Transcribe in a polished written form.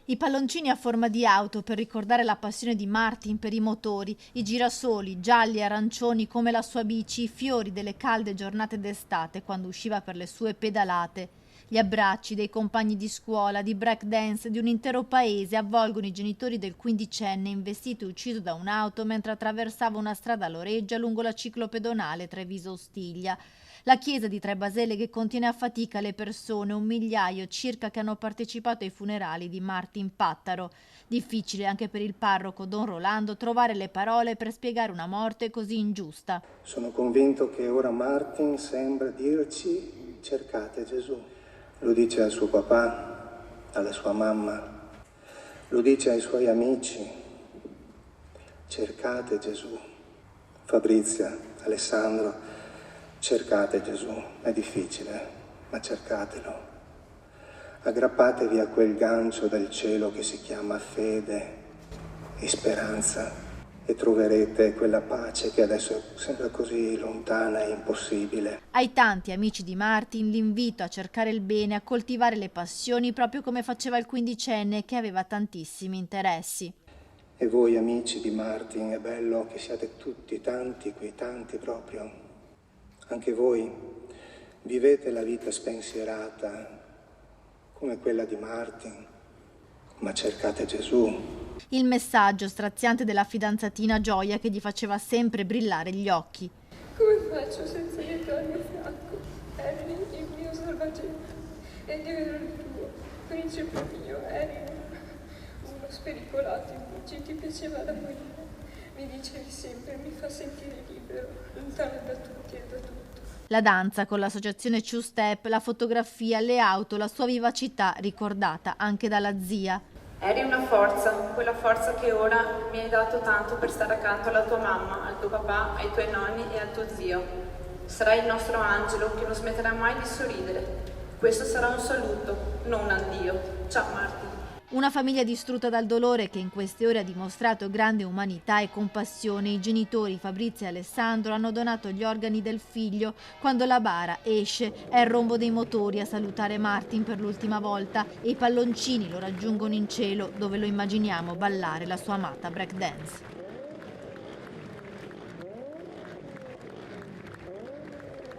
I palloncini a forma di auto per ricordare la passione di Martin per i motori, i girasoli, gialli e arancioni come la sua bici, i fiori delle calde giornate d'estate quando usciva per le sue pedalate. Gli abbracci dei compagni di scuola, di breakdance, di un intero paese avvolgono i genitori del quindicenne investito e ucciso da un'auto mentre attraversava una strada a Loreggia lungo la ciclopedonale Treviso-Ostiglia. La chiesa di Tre Baseleghe contiene a fatica le persone, 1 migliaio circa, che hanno partecipato ai funerali di Martin Pattaro. Difficile anche per il parroco Don Rolando trovare le parole per spiegare una morte così ingiusta. Sono convinto che ora Martin sembra dirci: cercate Gesù. Lo dice al suo papà, alla sua mamma, lo dice ai suoi amici: cercate Gesù. Fabrizia, Alessandro, cercate Gesù. È difficile, ma cercatelo. Aggrappatevi a quel gancio del cielo che si chiama fede e speranza e troverete quella pace che adesso sembra così lontana e impossibile. Ai tanti amici di Martin l'invito a cercare il bene, a coltivare le passioni proprio come faceva il quindicenne che aveva tantissimi interessi. E voi amici di Martin, è bello che siate tutti tanti qui, tanti proprio. Anche voi vivete la vita spensierata come quella di Martin, ma cercate Gesù. Il messaggio straziante della fidanzatina Gioia che gli faceva sempre brillare gli occhi. Come faccio senza aiuto al mio fianco? Eri il mio salvagente ed io ero il tuo, principe mio, eri uno spericolato invece, ti piaceva da morire. Mi dicevi sempre, mi fa sentire libero, lontano da tutti e da tutto. La danza con l'associazione Two Step, la fotografia, le auto, la sua vivacità ricordata anche dalla zia. Eri una forza, quella forza che ora mi hai dato tanto per stare accanto alla tua mamma, al tuo papà, ai tuoi nonni e al tuo zio. Sarai il nostro angelo che non smetterà mai di sorridere. Questo sarà un saluto, non un addio. Ciao Martin. Una famiglia distrutta dal dolore che in queste ore ha dimostrato grande umanità e compassione. I genitori Fabrizio e Alessandro hanno donato gli organi del figlio. Quando la bara esce è il rombo dei motori a salutare Martin per l'ultima volta e i palloncini lo raggiungono in cielo dove lo immaginiamo ballare la sua amata breakdance.